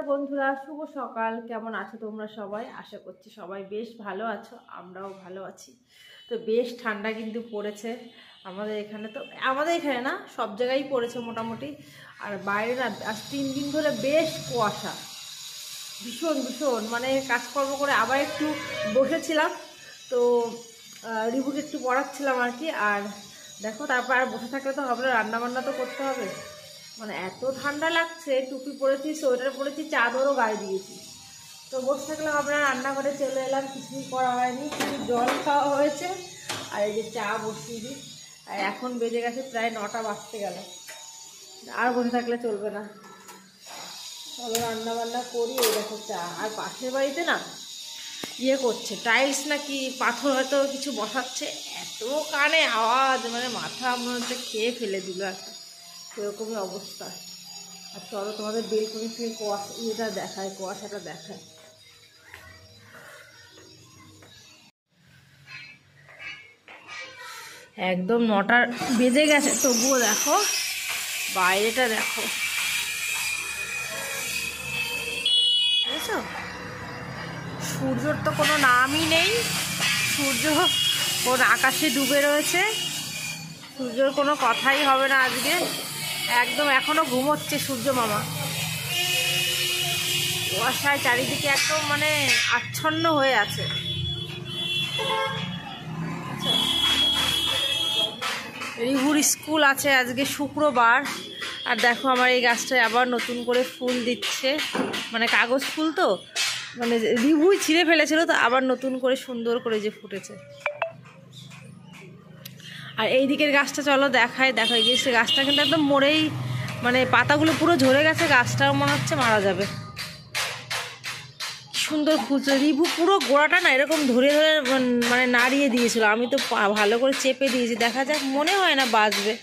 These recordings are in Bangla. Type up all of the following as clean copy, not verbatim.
নমস্কার বন্ধুরা, শুভ সকাল। কেমন আছো তোমরা সবাই? আশা করছি সবাই বেশ ভালো আছো, আমরাও ভালো আছি। তো বেশ ঠান্ডা কিন্তু পড়েছে আমাদের এখানে। তো আমাদের এখানে না, সব জায়গায় পড়েছে মোটামুটি। আর বাইরে না আজ 3 দিন ধরে বেশ কুয়াশা, ভীষণ ভীষণ। মানে কাজকর্ম করে আবার একটু বসেছিলাম, তো রিবুকে একটু পড়াচ্ছিলাম আর কি। আর দেখো, তারপর আর বসে থাকলে তো হবে না, রান্নাবান্না তো করতে হবে। মানে এত ঠান্ডা লাগছে, টুপি পরেছি, সোয়েটার পরেছি, চাদরও গায়ে দিয়েছি। তো বসে থাকলে হবে না, রান্নাঘরে চলে এলাম। কিছুই করা হয়নি, শুধু জল খাওয়া হয়েছে আর এই যে চা বসিয়ে দিই। আর এখন বেজে গেছে প্রায় 9টা বাজতে গেল। আর বসে থাকলে চলবে না, চলো রান্না বান্না করি। এই দেখো চা। আর পাশের বাড়িতে না ইয়ে করছে, টাইলস নাকি পাথর হয়তো কিছু বসাচ্ছে। এত কানে আওয়াজ, মানে মাথা মনে হচ্ছে খেয়ে ফেলে দিল একটা, সেরকমই অবস্থা। আর চলো তোমাদের বেলকনি থেকে ইয়েটা দেখায়, কুয়াশাটা দেখায়। একদম 9টা বেজে গেছে, তবুও দেখো বাইরেটা দেখো, বুঝেছো? সূর্যর তো কোনো নামই নেই। সূর্য কোন আকাশে ডুবে রয়েছে, সূর্যর কোনো কথাই হবে না আজকে। একদম এখনো ঘুমোচ্ছে সূর্য মামা। কুয়াশায় চারিদিকে একদম মানে আচ্ছন্ন হয়ে আছে। রিভুর স্কুল আছে আজকে শুক্রবার। আর দেখো আমার এই গাছটায় আবার নতুন করে ফুল দিচ্ছে, মানে কাগজ ফুল তো, মানে রিভুই ছিঁড়ে ফেলেছিল, তো আবার নতুন করে সুন্দর করে যে ফুটেছে। আর এই দিকের গাছটা চলো দেখায়। দেখো এই যে গাছটা কিন্তু একদম মরেই, মানে পাতাগুলো পুরো ঝরে গেছে, গাছটাও মনে হচ্ছে মারা যাবে। সুন্দর ফুলছে। রিভু পুরো গোড়াটা না এরকম ধরে ধরে মানে নাড়িয়ে দিয়েছিল, আমি তো ভালো করে চেপে দিয়েছি। দেখা যাক, মনে হয় না বাঁচবে,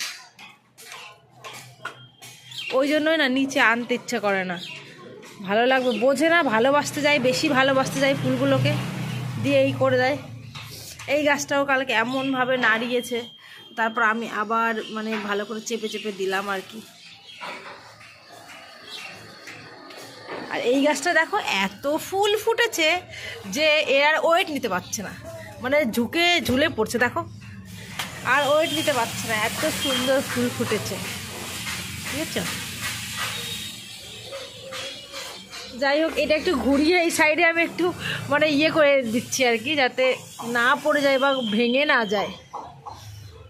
ওই জন্যই না নিচে আনতে ইচ্ছা করে না। ভালো লাগবে বোঝে না, ভালোবাসতে যায়, বেশি ভালোবাসতে যায় ফুলগুলোকে, দিয়ে এই করে দেয়। এই গাছটাও কালকে এমনভাবে নাড়িয়েছে, তারপর আমি আবার মানে ভালো করে চেপে চেপে দিলাম আর কি। আর এই গাছটা দেখো এত ফুল ফুটেছে যে এর আর ওয়েট নিতে পারছে না, মানে ঝুঁকে ঝুলে পড়ছে। দেখো আর ওয়েট নিতে পারছে না, এত সুন্দর ফুল ফুটেছে, ঠিক আছে? যাই হোক, এটা একটু ঘুরিয়ে এই সাইডে আমি একটু মানে ইয়ে করে দিচ্ছি আর কি, যাতে না পড়ে যায় বা ভেঙে না যায়।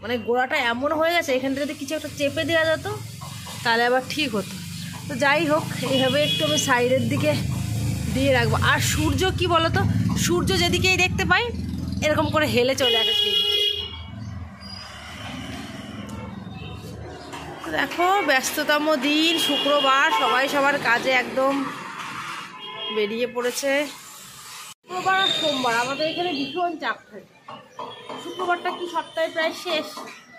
মানে গোড়াটা এমন হয়ে গেছে, এখান থেকে যদি কিছু একটা চেপে দেওয়া যেত তাহলে আবার ঠিক হতো। তো যাই হোক, এইভাবে একটু আমি সাইডের দিকে দিয়ে রাখবো। আর সূর্য কি বলতো, সূর্য যেদিকেই দেখতে পাই এরকম করে হেলে চলে আসে সেই দিকে। দেখো ব্যস্ততম দিন, শুক্রবার, সবাই সবার কাজে একদম বেরিয়ে পড়েছে। শুক্রবার আর সোমবার আমাদের এখানে ভীষণ চাপ থাকে। শুক্রবারটা কি সপ্তাহে প্রায় শেষ,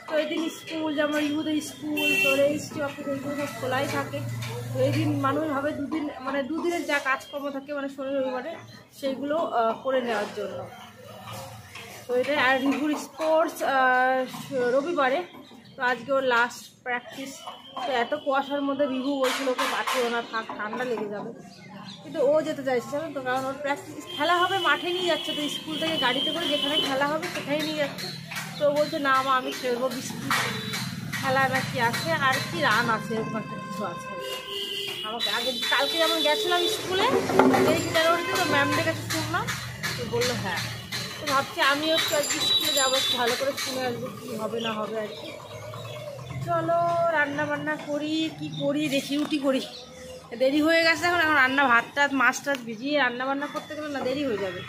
তো এই দিন স্কুল, যেমন রিভুদের স্কুল, তো রেজিস্ট্রি অফিস, এইগুলো সব খোলাই থাকে। তো এই দিন মানুষ ভাবে দুদিন, মানে দুদিনের যা কাজকর্ম থাকে মানে শনি রবিবারে, সেইগুলো করে নেওয়ার জন্য। তো এটা আর রিভুর স্পোর্টস রবিবারে, তো আজকে ওর লাস্ট প্র্যাকটিস। তো এত কুয়াশার মধ্যে রিভু বলছিল ওকে পাঠিও না, থাক, ঠান্ডা লেগে যাবে। কিন্তু ও যেতে চাইছে না তো, কারণ ওর প্র্যাকটিস খেলা হবে, মাঠে নিয়ে যাচ্ছে। তো স্কুল থেকে গাড়িতে করে যেখানে খেলা হবে সেখানেই নিয়ে যাচ্ছে। তো বলছে না মা, আমি খেলবো, বিস্কুট খেলা নাকি আছে, আর কি রান আছে, এরকম একটা কিছু আছে। আমাকে আগে কালকে যেমন গেছিলাম স্কুলে 23 জানুয়ারিতে, তো ম্যামদের কাছে শুনলাম, তো বললো হ্যাঁ। তো ভাবছি আমিও একটু আজকে স্কুলে যাবো, একটু ভালো করে শুনে আসবো কী হবে না হবে আর কি। চলো রান্না বান্না করি, কি করি দেখি, রুটি করি। দেরি হয়ে গেছে এখন, রান্না, ভাত টাত মাছ টাছ ভিজিয়ে রান্না বান্না করতে গেলে না দেরি হয়ে যাবে।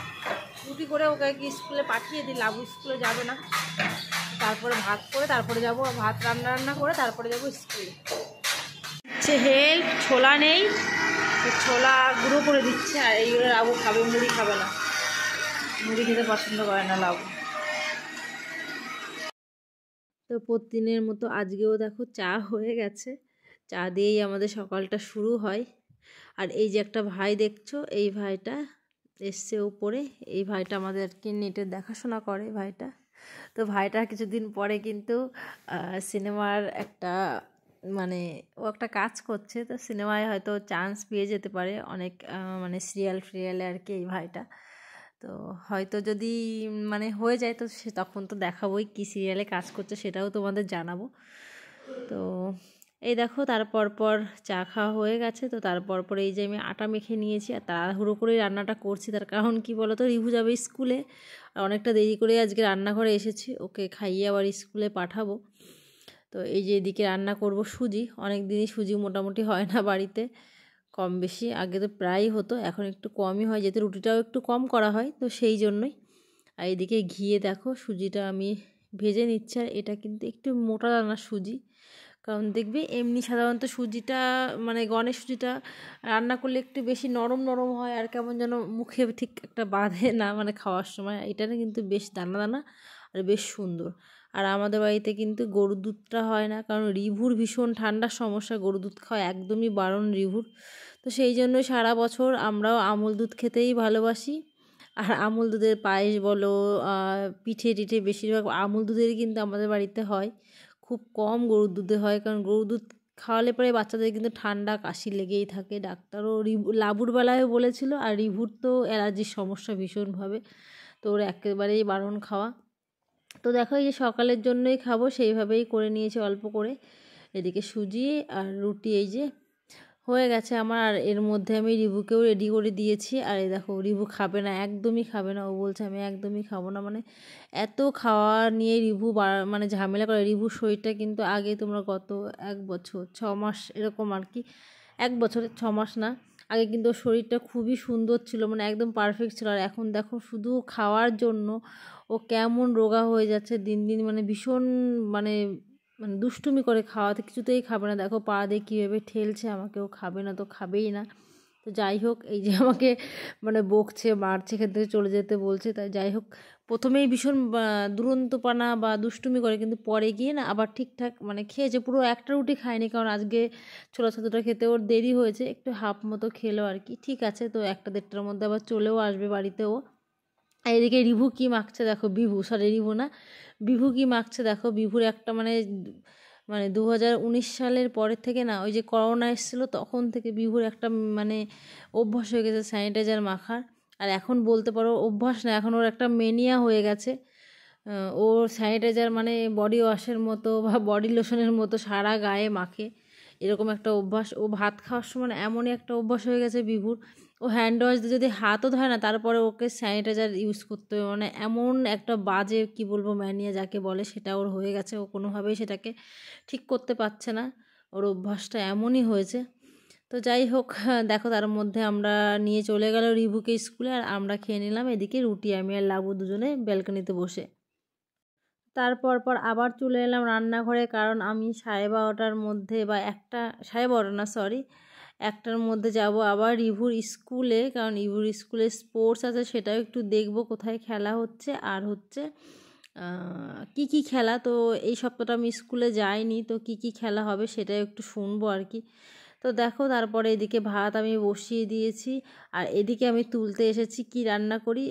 রুটি করে ওকে কি স্কুলে পাঠিয়ে দিই, লাবু স্কুলে যাবে না, তারপরে ভাত করে তারপরে যাব, ভাত রান্না করে তারপরে যাব স্কুলে। হচ্ছে হেল্প, ছোলা নেই, ছোলা গুঁড়ো করে দিচ্ছে। আর এইগুলো লাবু খাবে, মুড়ি খাবে না, মুড়ি খেতে পছন্দ করে না লাবু। তো প্রতিদিনের মতো আজকেও দেখো চা হয়ে গেছে, চা দিয়েই আমাদের সকালটা শুরু হয়। আর এই যে একটা ভাই দেখছো, এই ভাইটা এসছে উপরে, এই ভাইটা আমাদেরকে নেটের দেখাশোনা করে ভাইটা। তো ভাইটা কিছুদিন পরে কিন্তু সিনেমার একটা মানে ও একটা কাজ করছে, তো সিনেমায় হয়তো চান্স পেয়ে যেতে পারে অনেক, মানে সিরিয়ালে আর কি এই ভাইটা। তো হয়তো যদি মানে হয়ে যায় তো সে তখন তো দেখাবোই কী সিরিয়ালে কাজ করছে, সেটাও তোমাদের জানাবো। তো এই দেখো তারপর পর চা খাওয়া হয়ে গেছে, তো তারপর পর এই যে আমি আটা মেখে নিয়েছি আর তাড়াহুড়ো করে রান্নাটা করছি। তার কারণ কি বলো তো, রিভু যাবে স্কুলে আর অনেকটা দেরি করে আজকে রান্নাঘরে এসেছি, ওকে খাইয়ে আবার স্কুলে পাঠাবো। তো এই যে এদিকে রান্না করব সুজি, অনেক দিনই সুজি মোটামুটি হয় না বাড়িতে, কম বেশি। আগে তো প্রায়ই হতো, এখন একটু কমই হয়, যেহেতু রুটিটাও একটু কম করা হয়, তো সেই জন্যই। আর এদিকে ঘিয়ে দেখো সুজিটা আমি ভেজে নিচ্ছি। আর এটা কিন্তু একটু মোটা দানার সুজি, কারণ দেখবি এমনি সাধারণত সুজিটা মানে গণেশ সুজিটা রান্না করলে একটু বেশি নরম নরম হয় আর কেমন যেন মুখে ঠিক একটা বাঁধে না মানে খাওয়ার সময়। এটা না কিন্তু বেশ দানা দানা আর বেশ সুন্দর। আর আমাদের বাড়িতে কিন্তু গরুর দুধটা হয় না, কারণ রিভুর ভীষণ ঠান্ডার সমস্যা, গরুর দুধ খাওয়া একদমই বারণ রিভুর। তো সেই জন্য সারা বছর আমরাও আমুল দুধ খেতেই ভালোবাসি। আর আমুল দুধের পায়েস বলো, পিঠে টিঠে বেশিরভাগ আমুল দুধেরই কিন্তু আমাদের বাড়িতে হয়, খুব কম গরুর দুধে হয়। কারণ গরুর দুধ খাওয়ালে পরে বাচ্চাদের কিন্তু ঠান্ডা কাশি লেগেই থাকে। ডাক্তারও লাবুর বেলায়ও বলেছিল, আর রিভুর তো অ্যালার্জির সমস্যা ভীষণভাবে, তো ওর একেবারেই বারণ খাওয়া। তো দেখো এই যে সকালের জন্যই খাবো সেইভাবেই করে নিয়েছি অল্প করে। এদিকে সুজি আর রুটি এই যে হয়ে গেছে আমার, আর এর মধ্যে আমি রিভুকেও রেডি করে দিয়েছি। আর এই দেখো রিভু খাবে না, একদমই খাবে না, ও বলছে আমি একদমই খাবো না। মানে এত খাওয়া নিয়ে রিভু মানে ঝামেলা করে। রিভুর শরীরটা কিন্তু আগে তোমরা গত 1 বছর 6 মাস এরকম আর কি, 1 বছর 6 মাস না, আগে কিন্তু ওর শরীরটা খুবই সুন্দর ছিল, মানে একদম পারফেক্ট ছিল। আর এখন দেখো শুধু খাওয়ার জন্য ও কেমন রোগা হয়ে যাচ্ছে দিন দিন, মানে ভীষণ মানে মানে দুষ্টুমি করে, খাওয়াতে কিছুতেই খাবে না। দেখো পা দিয়ে কীভাবে ঠেলছে আমাকেও, খাবে না তো খাবেই না। তো যাই হোক এই যে আমাকে মানে বকছে মারছে, এখান থেকে চলে যেতে বলছে। তাই যাই হোক প্রথমেই ভীষণ দুরন্তপানা বা দুষ্টুমি করে, কিন্তু পরে গিয়ে না আবার ঠিকঠাক মানে খেয়েছে। পুরো একটা রুটি খায়নি, কারণ আজকে ছোলা ছাতুটা খেতে ওর দেরি হয়েছে, একটু হাফ মতো খেলো আর কি, ঠিক আছে। তো 1-1:30টার মধ্যে আবার চলেও আসবে বাড়িতেও। আর এদিকে রিভু কী মাখছে দেখো, রিভু না বিভু কী মাখছে দেখো। বিভুর একটা মানে মানে 2019 সালের পরের থেকে না, ওই যে করোনা এসেছিলো তখন থেকে বিভুর একটা মানে অভ্যাস হয়ে গেছে স্যানিটাইজার মাখার। আর এখন বলতে পারো অভ্যাস না, এখন ওর একটা মেনিয়া হয়ে গেছে। ওর স্যানিটাইজার মানে বডি ওয়াশের মতো বা বডি লোশনের মতো সারা গায়ে মাখে, এরকম একটা অভ্যাস। ও ভাত খাওয়ার সময় এমনই একটা অভ্যাস হয়ে গেছে বিভুর, ও হ্যান্ড ওয়াশ দিয়ে যদি হাতও ধরে না তারপরে ওকে স্যানিটাইজার ইউজ করতে হবে। মানে এমন একটা বাজে কি বলবো ম্যানিয়া যাকে বলে, সেটা ওর হয়ে গেছে। ও কোনোভাবেই সেটাকে ঠিক করতে পারছে না, ওর অভ্যাসটা এমনই হয়েছে। তো যাই হোক দেখো তার মধ্যে আমরা নিয়ে চলে গেল রিভুকে স্কুলে, আর আমরা খেয়ে নিলাম এদিকে রুটি, আমি আর লাবু দুজনে ব্যালকনিতে বসে। তারপর আবার চলে এলাম রান্নাঘরে, কারণ আমি 12:30টার মধ্যে বা 1:30 না সরি 1টার মধ্যে যাব আবার রিভুর স্কুলে, কারণ রিভুর স্কুলে স্পোর্টস আছে, সেটাও একটু দেখব কোথায় খেলা হচ্ছে আর হচ্ছে কি খেলা। তো এই সপ্তাহটা আমি স্কুলে যাইনি, তো কি খেলা হবে সেটাও একটু শুনবো আর কি। তো দেখো তারপরে এদিকে ভাত আমি বসিয়ে দিয়েছি, আর এদিকে আমি তুলতে এসেছি কি রান্না করি।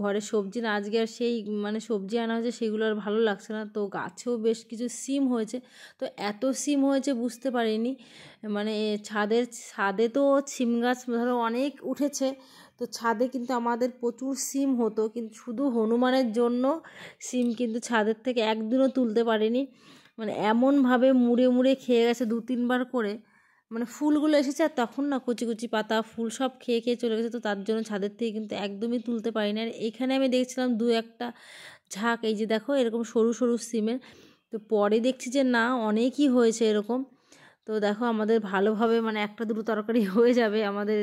ঘরে সবজি না আজকে, আর সেই মানে সবজি আনা হয়েছে সেগুলো আর ভালো লাগছে না। তো গাছেও বেশ কিছু সিম হয়েছে, তো এত সিম হয়েছে বুঝতে পারিনি। মানে ছাদে তো সিম গাছ ধরো অনেক উঠেছে, তো ছাদে কিন্তু আমাদের প্রচুর সিম হতো, কিন্তু শুধু হনুমানের জন্য সিম কিন্তু ছাদের থেকে একদিনও তুলতে পারিনি। মানে এমনভাবে মুড়ে মুড়ে খেয়ে গেছে 2-3 বার করে। মানে ফুলগুলো এসেছে আর তখন না কচি কচি পাতা ফুল সব খেয়ে খেয়ে চলে গেছে, তো তার জন্য ছাদের থেকে কিন্তু একদমই তুলতে পারি না। আর এখানে আমি দেখছিলাম 2-1টা ঝাঁক, এই যে দেখো এরকম সরু সরু সিমের। তো পরে দেখছি যে না অনেকই হয়েছে এরকম। তো দেখো আমাদের ভালোভাবে মানে 1-2 তরকারি হয়ে যাবে আমাদের,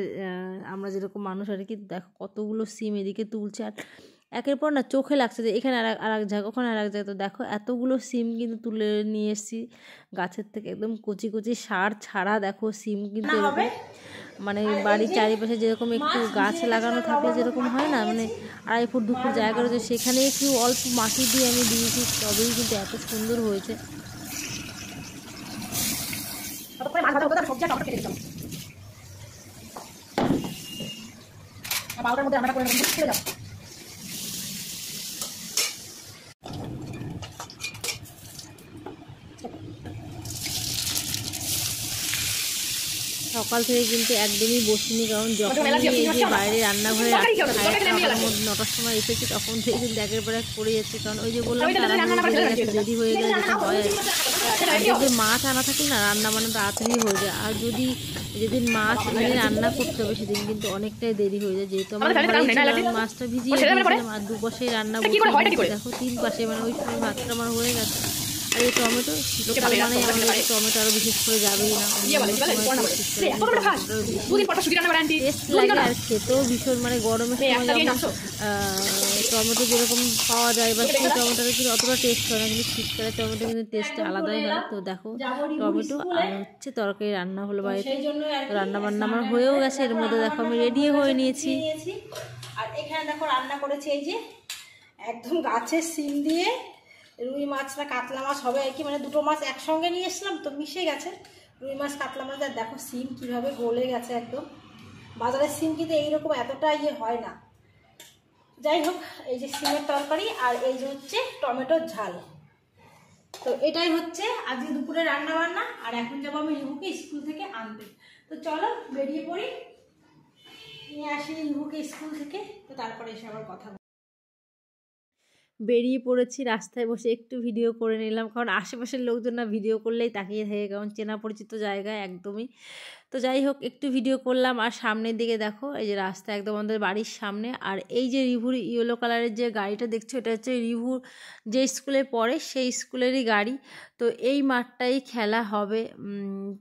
আমরা যেরকম মানুষ আর কি। দেখো কতগুলো সিম এদিকে তুলছে, আর একের পর না চোখে লাগছে যে এখানে আর এক ঝাঁক, ওখানে আর এক ঝাঁক। তো দেখো এতগুলো সিম কিন্তু তুলে নিয়ে এসেছি গাছের থেকে, একদম কচি কচি সার ছাড়া দেখো সিম কিন্তু এরকম মানে বাড়ির চারিপাশে যেরকম একটু গাছ লাগানো থাকলে যেরকম হয় না, মানে 2.5 ফুট 2 ফুট জায়গা রয়েছে, সেখানে একটু অল্প মাটি দিয়ে আমি দিয়েছি, তবেই কিন্তু এত সুন্দর হয়েছে। সকাল থেকে কিন্তু একদমই বসিনি, কারণ যখন এই যে বাইরে রান্নাঘরে 9টার সময় এসেছি তখন থেকে কিন্তু একের পর এক পড়ে যাচ্ছে, কারণ ওই যে বললাম দেরি হয়ে যায় যেটা হয় আর কি। আর যদি মাছ আনা থাকে না রান্না বান্না তাড়াতাড়ি হয়ে যায়, আর যদি যেদিন মাছ এনে রান্না করতে হবে সেদিন কিন্তু অনেকটাই দেরি হয়ে যায়, যেহেতু আমরা মাছটা ভিজিয়ে দিয়েছিলাম আর দুপাশেই রান্না বসে দেখো 3 পাশে, মানে ওই সময় ভাতটা আমার হয়ে গেছে। আর এই টমেটো শীতকাল মানে আমাদের টমেটো আরও বিশেষ করে যাবেই না, টেস্ট লাগে আর খেতেও ভীষণ, মানে গরমের সময় যেমন টমেটো যেরকম পাওয়া যায় বা সেই টমেটোটা কিন্তু অতটা টেস্ট হয় না, কিন্তু শীতকালের টমেটো কিন্তু টেস্টটা আলাদাই হয়। তো দেখো টমেটো আর হচ্ছে তরকারি রান্না হলো বাড়িতে, রান্না বান্না আমার হয়েও গেছে, এর মধ্যে দেখো আমি রেডি হয়ে নিয়েছি। আর এখানে দেখো রান্না করেছি এই যে একদম গাছের সিম দিয়ে রুই মাছ না কাতলা মাছ হবে আর কি, মানে দুটো মাছ একসঙ্গে নিয়ে এসলাম তো মিশে গেছে, রুই মাছ কাতলা মাছ। আর দেখো সিম কীভাবে গলে গেছে একদম, বাজারের সিম কিন্তু এইরকম এতটা হয় না। যাই হোক, এই যে সিমের তরকারি আর এই যে হচ্ছে টমেটোর ঝাল, তো এটাই হচ্ছে আজকে দুপুরে রান্না বান্না। আর এখন যাবো আমি রিভুকে স্কুল থেকে আনতে, তো চলো বেরিয়ে পড়ি, নিয়ে আসি রিভুকে স্কুল থেকে, তো তারপরে এসে আবার কথা। বেরিয়ে পড়েছি, রাস্তায় বসে একটু ভিডিও করে নিলাম, কারণ আশেপাশের লোকজন না ভিডিও করলেই তাকিয়ে থাকে, কারণ চেনা পরিচিত জায়গায় একদমই। তো যাই হোক একটু ভিডিও করলাম। আর সামনের দিকে দেখো এই যে রাস্তা একদম আমাদের বাড়ির সামনে, আর এই যে রিভুর ইয়েলো কালারের যে গাড়িটা দেখছো এটা হচ্ছে রিভুর যে স্কুলে পড়ে সেই স্কুলেরই গাড়ি। তো এই মাঠটাই খেলা হবে,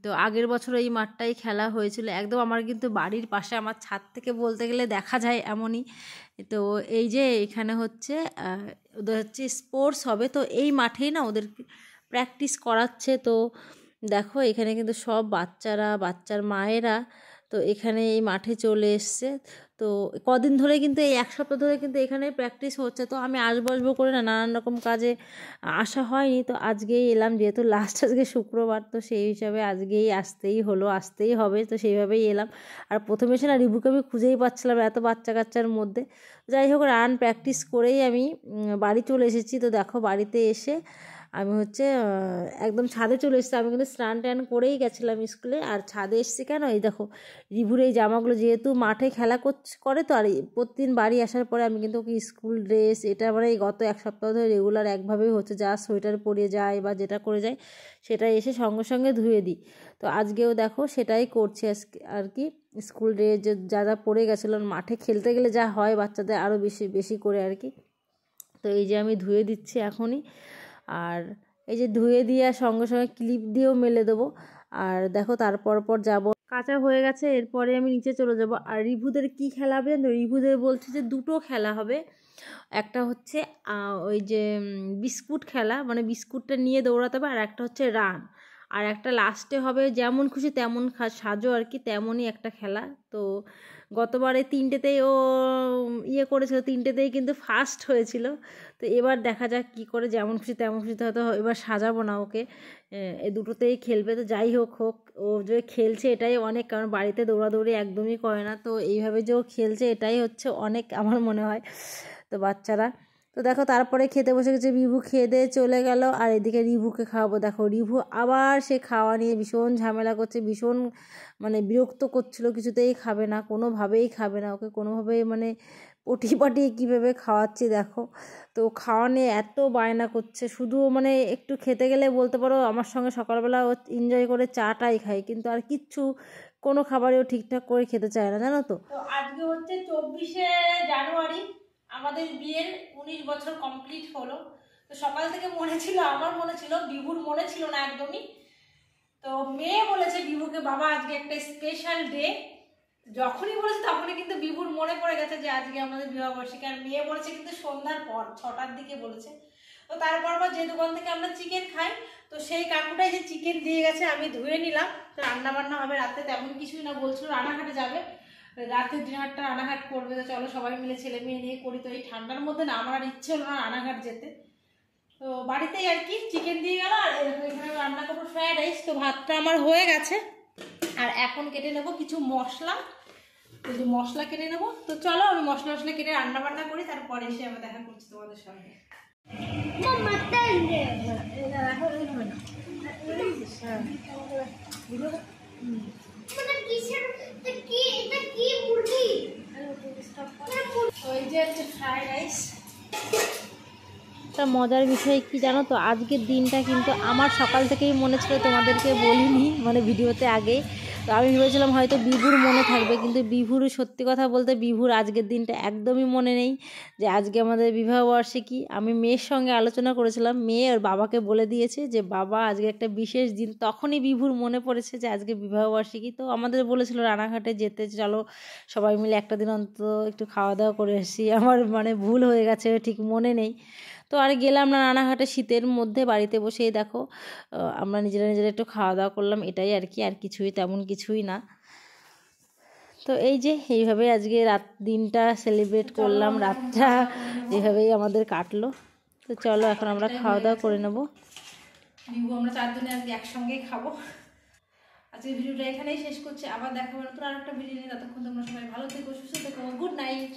তো আগের বছর এই মাঠটাই খেলা হয়েছিল, একদম আমার কিন্তু বাড়ির পাশে, আমার ছাদ থেকে বলতে গেলে দেখা যায় এমনই। তো এই যে এখানে হচ্ছে ওদের হচ্ছে স্পোর্টস হবে, তো এই মাঠেই না ওদের প্র্যাকটিস করাচ্ছে। তো দেখো এখানে কিন্তু সব বাচ্চারা, বাচ্চার মায়েরা তো এখানে এই মাঠে চলে এসছে। তো কদিন ধরে কিন্তু এই 1 সপ্তাহ ধরে কিন্তু এখানে প্র্যাকটিস হচ্ছে। তো আমি আসবো করে না নানান রকম কাজে আসা হয়নি, তো আজকেই এলাম, যেহেতু লাস্ট আজকে শুক্রবার, তো সেই হিসাবে আজকেই আসতেই হবে, তো সেইভাবেই এলাম। আর প্রথমে এসে না রিভুকে আমি খুঁজেই পাচ্ছিলাম এত বাচ্চা কাচ্চার মধ্যে। যাই হোক রান প্র্যাকটিস করেই আমি বাড়ি চলে এসেছি। তো দেখো বাড়িতে এসে আমি হচ্ছে একদম ছাদে চলে এসেছি, আমি কিন্তু স্নান টান করেই গেছিলাম স্কুলে। আর ছাদে এসেছি কেন, এই দেখো রিভুর এই জামাগুলো, যেহেতু মাঠে খেলা করে, তো আর প্রতিদিন বাড়ি আসার পরে আমি কিন্তু ওকে স্কুল ড্রেস, এটা মানে এই গত 1 সপ্তাহ ধরে রেগুলার একভাবেই হচ্ছে, যা সোয়েটার পরে যায় বা যেটা করে যায় সেটাই এসে সঙ্গে সঙ্গে ধুয়ে দিই। তো আজকেও দেখো সেটাই করছি আর কি, স্কুল ড্রেস যা যা পরে গেছিলো, মাঠে খেলতে গেলে যা হয় বাচ্চাদের আরও বেশি করে আর কি। তো এই যে আমি ধুয়ে দিচ্ছি এখনই, আর এই যে ধুয়ে দিয়ে সঙ্গে সঙ্গে ক্লিপ দিয়েও মেলে দেবো। আর দেখো তারপর যাব, কাঁচা হয়ে গেছে, এরপরে আমি নিচে চলে যাব। আর রিভুদের কি খেলা হবে জানো, রিভুদের বলছে যে 2টো খেলা হবে, একটা হচ্ছে ওই যে বিস্কুট খেলা, মানে বিস্কুটটা নিয়ে দৌড়াতে হবে, আর একটা হচ্ছে রান, আর একটা লাস্টে হবে যেমন খুশি তেমন সাজো আর কি, তেমনই একটা খেলা। তো গতবারে 3টেতেই ও করেছিল, 3টেতেই কিন্তু ফার্স্ট হয়েছিল। তো এবার দেখা যাক কী করে, যেমন খুশি তেমন খুশিতে হয়তো এবার সাজাবো না ওকে, এই 2টোতেই খেলবে। তো যাই হোক ও যে খেলছে এটাই অনেক, কারণ বাড়িতে দৌড়াদৌড়ি একদমই করে না, তো এইভাবে যে ও খেলছে এটাই হচ্ছে অনেক আমার মনে হয়। তো বাচ্চারা তো দেখো তারপরে খেতে বসে গেছে, রিভু খেয়ে দিয়ে চলে গেল, আর এদিকে রিভুকে খাওয়াবো। দেখো রিভু আবার সে খাওয়া নিয়ে ভীষণ ঝামেলা করছে, ভীষণ মানে বিরক্ত করছিল, কিছুতেই খাবে না, কোনোভাবেই খাবে না, ওকে কোনোভাবেই মানে পটিয়ে কীভাবে খাওয়াচ্ছি দেখো। তো খাওয়া নিয়ে এত বায়না করছে, শুধু মানে একটু খেতে গেলে বলতে পারো আমার সঙ্গে সকালবেলা ও এনজয় করে চাটাই খায়, কিন্তু আর কিচ্ছু কোনো খাবারেও ঠিকঠাক করে খেতে চায় না, জানো তো। তো আজকে হচ্ছে 24শে জানুয়ারি, আমাদের বিয়ের 19 বছর কমপ্লিট হলো। তো সকাল থেকে আমার মনে ছিল, বিভুর মনে ছিল না একদমই। তো মেয়ে বলেছে বিভুকে, বাবা আজকে একটা স্পেশাল ডে, যখনই বলেছে তখনই কিন্তু বিভুর মনে পড়ে গেছে যে আজকে আমাদের বিবাহবার্ষিকী। আর মেয়ে বলেছে কিন্তু সন্ধ্যার পর 6টার দিকে বলেছে। তো তারপর যে দোকান থেকে আমরা চিকেন খাই, তো সেই কাকুটাই যে চিকেন দিয়ে গেছে, আমি ধুয়ে নিলাম। তো রান্না বান্না হবে রাতে, তেমন কিছুই না, বলছিল রানাঘাটে যাবে, রাতের ডিনারটা রানাঘাট করবে। তো চলো সবাই মিলে ছেলে মেয়ে নিয়ে করি। তো এই ঠান্ডার মধ্যে না আমার আর ইচ্ছে হলো না রানাঘাট যেতে, তো বাড়িতেই আর কি চিকেন দিয়ে গেল। আর এখানে রান্না করবো ফ্রাইড রাইস। তো ভাতটা আমার হয়ে গেছে, আর এখন কেটে নেবো কিছু মশলা, এই যে মশলা কেটে নেবো। তো চলো আমি মশলা কেটে রান্না বান্না করি, তারপরে এসে আমি দেখা করছি তোমাদের সঙ্গে। একটা মজার বিষয় কি জানো তো, আজকের দিনটা কিন্তু আমার সকাল থেকেই মনে ছিল, তোমাদেরকে বলিনি মানে ভিডিওতে আগে। তো আমি ভেবেছিলাম হয়তো বিভুর মনে থাকবে, কিন্তু বিভুর সত্যি কথা বলতে বিভুর আজকের দিনটা একদমই মনে নেই যে আজকে আমাদের বিবাহবার্ষিকী। আমি মেয়ের সঙ্গে আলোচনা করেছিলাম, মেয়ে ওর বাবাকে বলে দিয়েছে যে বাবা আজকে একটা বিশেষ দিন, তখনই বিভুর মনে পড়েছে যে আজকে বিবাহবার্ষিকী। তো আমাদের বলেছিল রানাঘাটে যেতে, চলো সবাই মিলে একটা দিন অন্তত একটু খাওয়া দাওয়া করে এসেছি। আমার মানে ভুল হয়ে গেছে, ঠিক মনে নেই। তো আর গেলাম না রানাঘাটে, শীতের মধ্যে বাড়িতে বসেই দেখো আমরা নিজেরা নিজেরা একটু খাওয়া দাওয়া করলাম, এটাই আর কি, আর কিছুই তেমন কিছুই না। তো এই যে এইভাবে আজকে দিনটা সেলিব্রেট করলাম, রাতটা এইভাবেই আমাদের কাটলো। তো চলো এখন আমরা খাওয়া দাওয়া করে নেবো। আমরা 4 জনে আজকে একসঙ্গেই খাবো। আজকে ভিডিওটা এখানেই শেষ করছি, আবার দেখা হবে নতুন আরেকটা ভিডিও নিয়ে। ততক্ষণ তোমরা সবাই ভালো থেকো, সুস্থ থেকো। Good night.